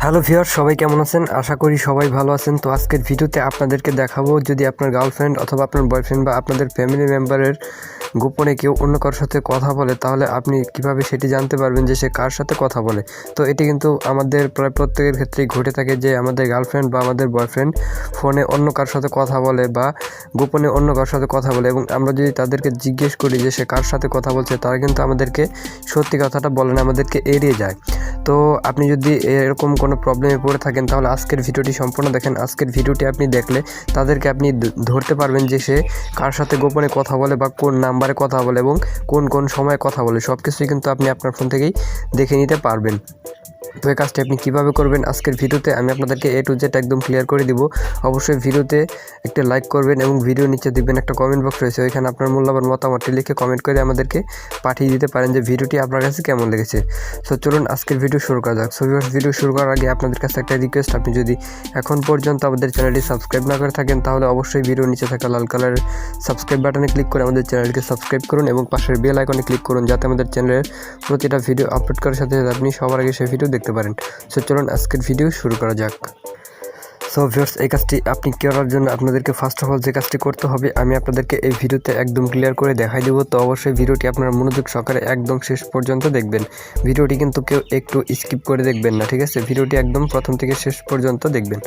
Hello viewer, সবাই কেমন আছেন? আশা করি সবাই ভালো আছেন। তো আজকের ভিডিওতে আপনাদেরকে দেখাবো, যদি আপনার গার্লফ্রেন্ড অথবা আপনার বয়ফ্রেন্ড বা আপনাদের ফ্যামিলি মেম্বারের গোপনে কেউ অন্য কারোর সাথে কথা বলে, তাহলে আপনি কিভাবে সেটি জানতে পারবেন যে সে কার সাথে কথা বলে। তো এটি কিন্তু আমাদের প্রায় প্রত্যেকের ক্ষেত্রেই ঘটে থাকে যে আমাদের গার্লফ্রেন্ড বা আমাদের বয়ফ্রেন্ড ফোনে অন্য কারোর সাথে কথা বলে বা গোপনে অন্য কারোর সাথে কথা বলে, এবং আমরা যদি তাদেরকে জিজ্ঞেস করি যে সে কার সাথে কথা বলছে, তারা কিন্তু আমাদেরকে সত্যি কথাটা বলে না, আমাদেরকে এড়িয়ে যায়। তো আপনি যদি এরকম কোনো প্রবলেমে পড়ে থাকেন, তাহলে আজকের ভিডিওটি সম্পূর্ণ দেখেন। আজকের ভিডিওটি আপনি দেখলে তাদেরকে আপনি ধরতে পারবেন যে সে কার সাথে গোপনে কথা বলে বা কোন নাম্বারে কথা বলে এবং কোন কোন সময়ে কথা বলে, সব কিছুই কিন্তু আপনি আপনার ফোন থেকেই দেখে নিতে পারবেন। তো এই কাজটি আপনি কীভাবে করবেন আজকের ভিডিওতে আমি আপনাদেরকে A to Z একদম ক্লিয়ার করে দিব। অবশ্যই ভিডিওতে একটা লাইক করবেন এবং ভিডিও নিচে দিবেন একটা কমেন্ট বক্স রয়েছে, ওইখানে আপনার মূল্যবান মতামতটি লিখে কমেন্ট করে আমাদেরকে পাঠিয়ে দিতে পারেন যে ভিডিওটি আপনার কাছে কেমন লেগেছে। সো চলুন আজকের ভিডিও শুরু করা যাক। সো ভিডিও শুরু করার আগে আপনাদের কাছে একটা রিকোয়েস্ট, আপনি যদি এখন পর্যন্ত আমাদের চ্যানেলটি সাবস্ক্রাইব না করে থাকেন, তাহলে অবশ্যই ভিডিও নিচে থাকা লাল কালারের সাবস্ক্রাইব বাটনে ক্লিক করে আমাদের চ্যানেলকে সাবস্ক্রাইব করুন এবং পাশের বেল আইকনে ক্লিক করুন, যাতে আমাদের চ্যানেলের প্রতিটা ভিডিও আপলোড করার সাথে সাথে আপনি সবার আগে সেই ভিডিও দেখতে পারেন। সো চলুন আজকের ভিডিও শুরু করা যাক। সো ভিউয়ার্স, এই কাজটি আপনি করার জন্য আপনাদেরকে ফার্স্ট অফ অল যে কাজটি করতে হবে আমি আপনাদেরকে এই ভিডিওতে একদম ক্লিয়ার করে দেখাই দেবো। তো অবশ্যই ভিডিওটি আপনারা মনোযোগ সহকারে একদম শেষ পর্যন্ত দেখবেন। ভিডিওটি কিন্তু কেউ একটু স্কিপ করে দেখবেন না, ঠিক আছে? ভিডিওটি একদম প্রথম থেকে শেষ পর্যন্ত দেখবেন।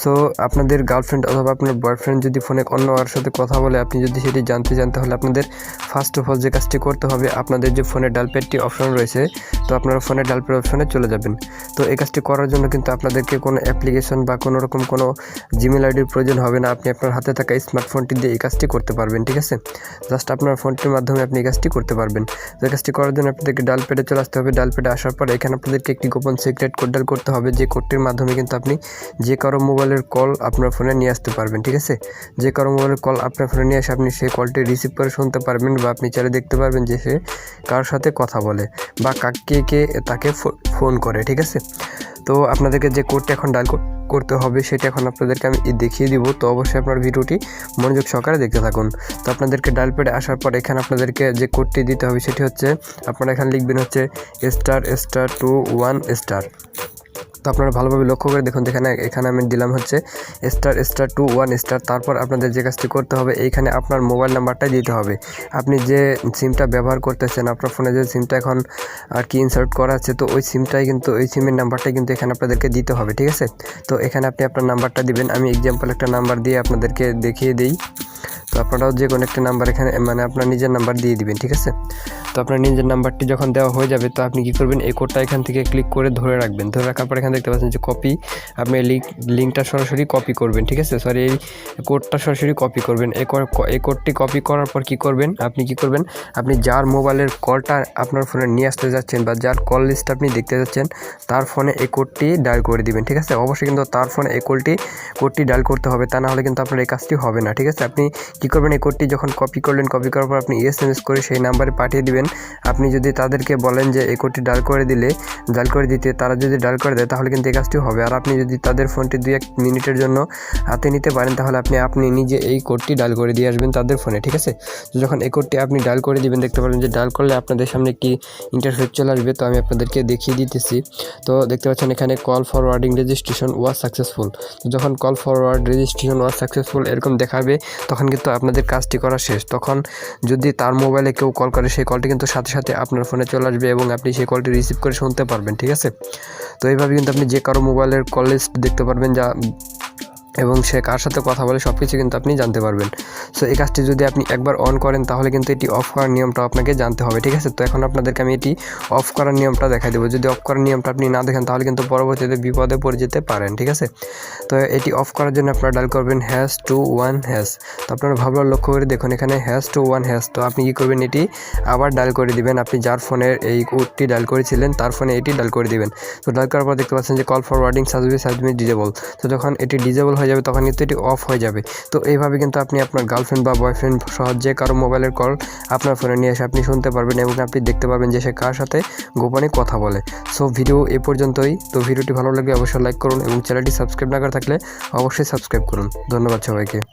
সো আপনাদের গার্লফ্রেন্ড অথবা আপনার বয়ফ্রেন্ড যদি ফোনে অন্য কারোর সাথে কথা বলে, আপনি যদি সেটি জানতে হলে আপনাদের ফার্স্ট অফ অল যে কাজটি করতে হবে, আপনাদের যে ফোনে ডায়াল প্যাডটি অপশন রয়েছে, তো আপনারা ফোনে ডায়াল প্যাড অপশনে চলে যাবেন। তো এই কাজটি করার জন্য কিন্তু আপনাদেরকে কোনো অ্যাপ্লিকেশন বা কোনো রকম কোনো জিমেল আইডির প্রয়োজন হবে না। আপনি আপনার হাতে থাকা স্মার্টফোনটি দিয়ে এই কাজটি করতে পারবেন, ঠিক আছে? জাস্ট আপনার ফোনটির মাধ্যমে আপনি এই কাজটি করতে পারবেন। তো এই কাজটি করার জন্য আপনাদেরকে ডায়াল প্যাডে চলে আসতে হবে। ডায়াল প্যাডে আসার পর এখানে আপনাদেরকে একটি গোপন সিক্রেট কোড ডায়াল করতে হবে, যে কোডটির মাধ্যমে কিন্তু আপনি যে কারো মোবাইলের কল আপনার ফোনে নিয়ে আসতে পারবেন, ঠিক আছে? যে কারো মোবাইলের কল আপনার ফোনে নিয়ে এসে আপনি সেই কলটি রিসিভ করে শুনতে পারবেন, বা আপনি চাইলে দেখতে পারবেন যে সে কার সাথে কথা বলে বা কে তাকে ফোন করে, ঠিক আছে? তো আপনাদেরকে যে কোডটি এখন ডায়াল করতে হবে সেটা এখন আপনাদেরকে আমি দেখিয়ে দিব। তো অবশ্যই আপনার ভিডিওটি মনোযোগ সহকারে দেখতে থাকুন। তো আপনাদেরকে ডায়াল প্যাডে আসার পর এখানে আপনাদেরকে যে কোডটি দিতে হবে সেটি হচ্ছে, আপনারা এখানে লিখবেন হচ্ছে ***21**। তো আপনারা ভালোভাবে লক্ষ্য করে দেখুন, এখানে আমি দিলাম হচ্ছে ***21**। তারপর আপনাদের যে কাজটি করতে হবে, এইখানে আপনার মোবাইল নাম্বারটাই দিতে হবে। আপনি যে সিমটা ব্যবহার করতেছেন, আপনার ফোনে যে সিমটা এখন আর কি ইনসার্ট করা আছে, তো ওই সিমটাই কিন্তু ওই সিমের নাম্বারটাই কিন্তু এখানে আপনাদেরকে দিতে হবে, ঠিক আছে? তো এখানে আপনি আপনার নাম্বারটা দিবেন। আমি এক্সাম্পল একটা নাম্বার দিয়ে আপনাদেরকে দেখিয়ে দিই। তো আপনারাও যে কোনো একটা নাম্বার এখানে আপনার নিজের নাম্বার দিয়ে দিবেন, ঠিক আছে? তো আপনার নিজের নাম্বারটি যখন দেওয়া হয়ে যাবে, তো আপনি কী করবেন, এই কোডটা এখান থেকে ক্লিক করে ধরে রাখবেন। ধরে রাখার পর এখানে দেখতে পাচ্ছেন যে কপি, আপনি লিঙ্কটা সরাসরি কপি করবেন, ঠিক আছে? এই কোডটা সরাসরি কপি করবেন। এই কোডটি কপি করার পর কী করবেন, আপনি যার মোবাইলের কলটা আপনার ফোনে নিয়ে আসতে যাচ্ছেন বা যার কল লিস্ট আপনি দেখতে যাচ্ছেন, তার ফোনে এই কোডটি ডায়াল করে দিবেন, ঠিক আছে? অবশ্যই কিন্তু তার ফোনে এই কোডটি ডায়াল করতে হবে, তা না হলে কিন্তু আপনার এই কাজটি হবে না, ঠিক আছে? আপনি কী করবেন, এই কোডটি যখন কপি করার পর আপনি SMS করে সেই নাম্বারে পাঠিয়ে দিবেন। আপনি যদি তাদেরকে বলেন যে এই কোডটি ডায়াল করে দিতে, তারা যদি ডায়াল করে দেয়, তাহলে কিন্তু এই কাজটি হবে। আর আপনি যদি তাদের ফোনটি 2-1 মিনিটের জন্য হাতে নিতে পারেন, তাহলে আপনি নিজে এই কোডটি ডায়াল করে দিয়ে আসবেন তাদের ফোনে, ঠিক আছে? তো যখন এই কোডটি আপনি ডায়াল করে দিবেন, দেখতে পাবেন যে ডায়াল করলে আপনাদের সামনে একটি ইন্টারফেস চলে আসবে। তো আমি আপনাদেরকে দেখিয়ে দিতেছি। তো দেখতে পাচ্ছেন এখানে call forwarding registration was successful. তো যখন call forward registration was successful এরকম দেখাবে, তখন কিন্তু আপনাদের কাজটি করা শেষ। তখন যদি তার মোবাইলে কেউ কল করে, সেই কলটি কিন্তু সাথে সাথে আপনার ফোনে চলে আসবে এবং আপনি সেই কলটি রিসিভ করে শুনতে পারবেন, ঠিক আছে? তো এইভাবে কিন্তু আপনি যে কারো মোবাইলের কল লিস্ট দেখতে পারবেন এবং সে কার সাথে কথা বলে সব কিছু কিন্তু আপনি জানতে পারবেন। সো এই কাজটি যদি আপনি একবার অন করেন, তাহলে কিন্তু এটি অফ করার নিয়মটা আপনাকে জানতে হবে, ঠিক আছে? তো এখন আপনাদেরকে আমি এটি অফ করার নিয়মটা দেখাই দেবো। যদি অফ করার নিয়মটা আপনি না দেখেন, তাহলে কিন্তু পরবর্তীতে বিপদে পড়ে যেতে পারেন, ঠিক আছে? তো এটি অফ করার জন্য আপনারা ডায়াল করবেন #21#। তো আপনারা ভালোভাবে লক্ষ্য করে দেখুন, এখানে #21#। তো আপনি কী করবেন, এটি আবার ডায়াল করে দিবেন। আপনি যার ফোনের এই কোডটি ডায়াল করেছিলেন, তার ফোনে এটি ডায়াল করে দিবেন। তো ডায়াল করার পর দেখতে পাচ্ছেন যে call forwarding service has been disable. তো যখন এটি ডিসেবল হয়ে যাবে, তখন কিন্তু এটি অফ হয়ে যাবে। তো এইভাবে কিন্তু আপনি আপনার গার্লফ্রেন্ড বা বয়ফ্রেন্ড সহ যে কারো মোবাইলের কল আপনার ফোনে নিয়ে এসে আপনি শুনতে পারবেন এবং আপনি দেখতে পারবেন যে সে কার সাথে গোপনে কথা বলে। সো ভিডিও এ পর্যন্তই। তো ভিডিওটি ভালো লাগলে অবশ্যই লাইক করুন এবং চ্যানেলটি সাবস্ক্রাইব না করে থাকলে অবশ্যই সাবস্ক্রাইব করুন। ধন্যবাদ সবাইকে।